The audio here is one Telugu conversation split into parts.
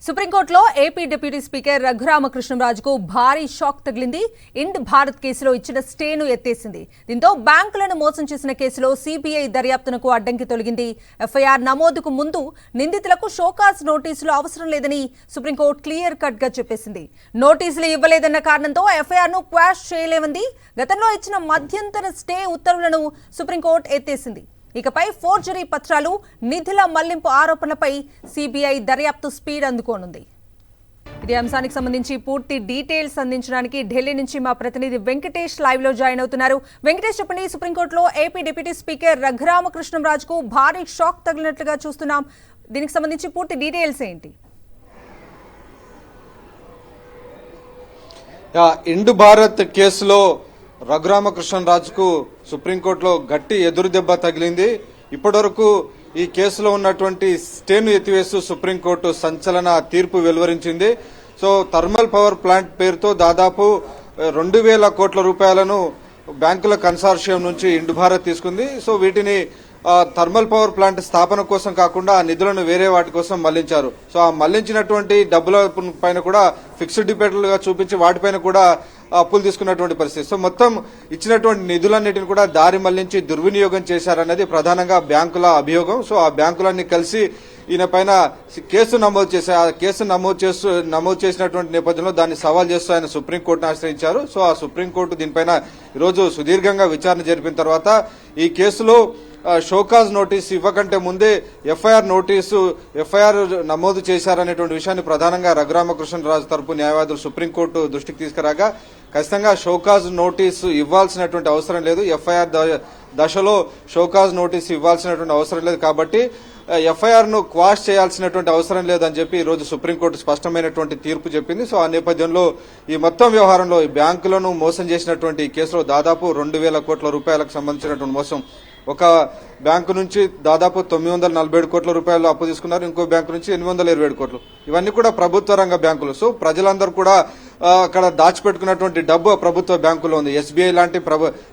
సుప్రీంకోర్టులో ఏపీ డిప్యూటీ స్పీకర్ రఘురామకృష్ణంరాజుకు భారీ షాక్ తగిలింది. ఇండ్ భారత్ కేసులో ఇచ్చిన స్టేను ఎత్తేసింది. దీంతో బ్యాంకులను మోసం చేసిన కేసులో సీబీఐ దర్యాప్తునకు అడ్డంకి తొలగింది. ఎఫ్ఐఆర్ నమోదుకు ముందు నిందితులకు షోకాజ్ నోటీసులు అవసరం లేదని సుప్రీంకోర్టు క్లియర్ కట్ గా చెప్పేసింది. నోటీసులు ఇవ్వలేదన్న కారణంతో ఎఫ్ఐఆర్ ను క్వాష్ చేయలేమంది. గతంలో ఇచ్చిన మధ్యంతర స్టే ఉత్తర్వులను సుప్రీంకోర్టు ఎత్తేసింది. ఇకపై ఫోర్జరీ పత్రాలు, నిధుల మళ్లింపు ఆరోపణలపై సీబీఐ దర్యాప్తు స్పీడ్ అందుకోనుంది. ఇదే అంశానికి సంబంధించి పూర్తి డీటెయిల్స్ అందించడానికి ఢిల్లీ నుంచి మా ప్రతినిధి వెంకటేష్ లైవ్ లో జాయిన్ అవుతున్నారు. వెంకటేష్, చెప్పండి, సుప్రీంకోర్టులో ఏపీ డిప్యూటీ స్పీకర్ రఘురామకృష్ణంరాజుకు భారీ షాక్ తగిలినట్లుగా చూస్తున్నాం. దీనికి సంబంధించి పూర్తి డీటెయిల్స్ ఏంటి? ఇండ్ భారత్ కేసులో రఘురామకృష్ణంరాజుకు సుప్రీంకోర్టులో గట్టి ఎదురు దెబ్బ తగిలింది. ఇప్పటివరకు ఈ కేసులో ఉన్నటువంటి స్టేను ఎత్తివేస్తూ సుప్రీంకోర్టు సంచలన తీర్పు వెలువరించింది. సో థర్మల్ పవర్ ప్లాంట్ పేరుతో దాదాపు 2,000 కోట్ల రూపాయలను బ్యాంకుల కన్సార్షియం నుంచి ఇండ్ భారత్ తీసుకుంది. సో వీటిని థర్మల్ పవర్ ప్లాంట్ స్థాపన కోసం కాకుండా ఆ నిధులను వేరే వాటి కోసం మళ్లించారు. సో ఆ మళ్లించినటువంటి డబ్బుల పైన కూడా ఫిక్స్డ్ డిపాజిట్లుగా చూపించి వాటిపైన కూడా అప్పులు తీసుకున్నటువంటి పరిస్థితి. సో మొత్తం ఇచ్చినటువంటి నిధులన్నిటిని కూడా దారి మళ్లించి దుర్వినియోగం చేశారన్నది ప్రధానంగా బ్యాంకుల అభియోగం. సో ఆ బ్యాంకులన్నీ కలిసి ఈయన పైన కేసు నమోదు చేశారు. ఆ కేసు నమోదు చేసినటువంటి నేపథ్యంలో దాన్ని సవాల్ చేస్తూ ఆయన సుప్రీంకోర్టును ఆశ్రయించారు. సో ఆ సుప్రీంకోర్టు దీనిపైన ఈరోజు సుదీర్ఘంగా విచారణ జరిపిన తర్వాత ఈ కేసులో షోకాజ్ నోటీసు ఇవ్వకంటే ముందే ఎఫ్ఐఆర్ నమోదు చేశారనేటువంటి విషయాన్ని ప్రధానంగా రఘురామకృష్ణరాజు తరపు న్యాయవాదులు సుప్రీంకోర్టు దృష్టికి తీసుకురాగా ఖచ్చితంగా షోకాజ్ నోటీసు ఇవ్వాల్సినటువంటి అవసరం లేదు, ఎఫ్ఐఆర్ దశలో షోకాజ్ నోటీసు ఇవ్వాల్సినటువంటి అవసరం లేదు, కాబట్టి ఎఫ్ఐఆర్ ను క్వాష్ చేయాల్సినటువంటి అవసరం లేదని చెప్పి ఈ రోజు సుప్రీంకోర్టు స్పష్టమైనటువంటి తీర్పు చెప్పింది. సో ఆ నేపథ్యంలో ఈ మొత్తం వ్యవహారంలో ఈ బ్యాంకులను మోసం చేసినటువంటి ఈ కేసులో దాదాపు 2,000 కోట్ల రూపాయలకు సంబంధించినటువంటి మోసం, ఒక బ్యాంకు నుంచి దాదాపు 947 కోట్ల రూపాయలు అప్పు తీసుకున్నారు, ఇంకో బ్యాంకు నుంచి 827 కోట్లు. ఇవన్నీ కూడా ప్రభుత్వ రంగ బ్యాంకులు. సో ప్రజలందరూ కూడా అక్కడ దాచిపెట్టుకున్నటువంటి డబ్బు ప్రభుత్వ బ్యాంకులో ఉంది. ఎస్బీఐ లాంటి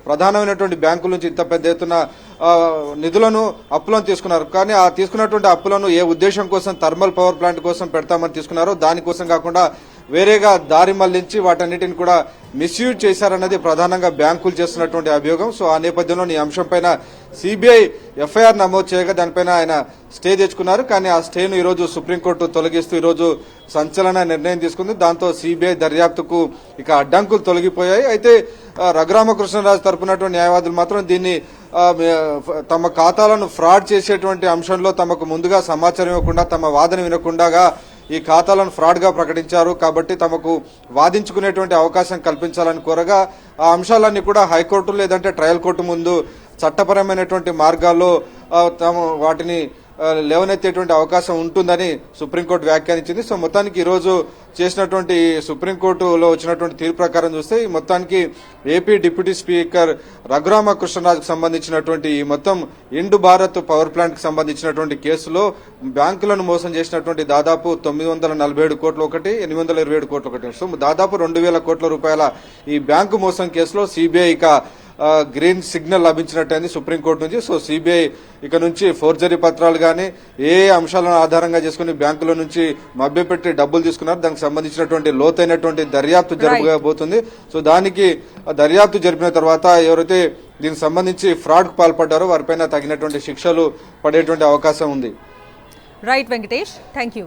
ప్రధానమైనటువంటి బ్యాంకుల నుంచి ఇంత పెద్ద ఎత్తున నిధులను అప్పులను తీసుకున్నారు. కానీ ఆ తీసుకున్నటువంటి అప్పులను ఏ ఉద్దేశం కోసం, థర్మల్ పవర్ ప్లాంట్ కోసం పెడతామని తీసుకున్నారో దానికోసం కాకుండా వేరేగా దారి మళ్లించి వాటన్నిటిని కూడా మిస్యూజ్ చేశారన్నది ప్రధానంగా బ్యాంకులు చేస్తున్నటువంటి అభియోగం. సో ఆ నేపథ్యంలో ఈ అంశంపైన సిబిఐ ఎఫ్ఐఆర్ నమోదు చేయగా దానిపైన ఆయన స్టే తెచ్చుకున్నారు. కానీ ఆ స్టేను ఈరోజు సుప్రీంకోర్టు తొలగిస్తూ ఈరోజు సంచలన నిర్ణయం తీసుకుంది. దాంతో సిబిఐ దర్యాప్తుకు ఇక అడ్డంకులు తొలగిపోయాయి. అయితే రఘురామకృష్ణరాజు తరపునటువంటి న్యాయవాదులు మాత్రం దీన్ని తమ ఖాతాలను ఫ్రాడ్ చేసేటువంటి అంశంలో తమకు ముందుగా సమాచారం ఇవ్వకుండా, తమ వాదన వినకుండా ఈ ఖాతాలను ఫ్రాడ్ గా ప్రకటించారు, కాబట్టి తమకు వాదించుకునేటువంటి అవకాశం కల్పించాలని కోరగా ఆ అంశాలన్నీ కూడా హైకోర్టు లేదంటే ట్రయల్ కోర్టు ముందు చట్టపరమైనటువంటి మార్గాల్లో వాటిని లేవనెత్తేటువంటి అవకాశం ఉంటుందని సుప్రీంకోర్టు వ్యాఖ్యానించింది. సో మొత్తానికి ఈ రోజు చేసినటువంటి సుప్రీంకోర్టులో వచ్చినటువంటి తీర్పు ప్రకారం చూస్తే ఈ మొత్తానికి ఏపీ డిప్యూటీ స్పీకర్ రఘురామకృష్ణరాజుకు సంబంధించినటువంటి ఈ మొత్తం ఇండ్ భారత్ పవర్ ప్లాంట్ కి సంబంధించినటువంటి కేసులో బ్యాంకులను మోసం చేసినటువంటి దాదాపు 947 కోట్లు ఒకటి, 827 కోట్లు ఒకటి. సో దాదాపు 2,000 కోట్ల రూపాయల ఈ బ్యాంకు మోసం కేసులో సిబిఐ గ్రీన్ సిగ్నల్ లభించినట్టయింది సుప్రీంకోర్టు నుంచి. సో సిబిఐ ఇక నుంచి ఫోర్జరీ పత్రాలు గానీ ఏ అంశాలను ఆధారంగా చేసుకుని బ్యాంకుల నుంచి మభ్యపెట్టి డబ్బులు తీసుకున్నారు దానికి సంబంధించినటువంటి లోతైనటువంటి దర్యాప్తు జరగబోతుంది. సో దానికి దర్యాప్తు జరిపిన తర్వాత ఎవరైతే దీనికి సంబంధించి ఫ్రాడ్ కు పాల్పడ్డారో వారిపైన తగినటువంటి శిక్షలు పడేటువంటి అవకాశం ఉంది. Right Venkatesh, thank you.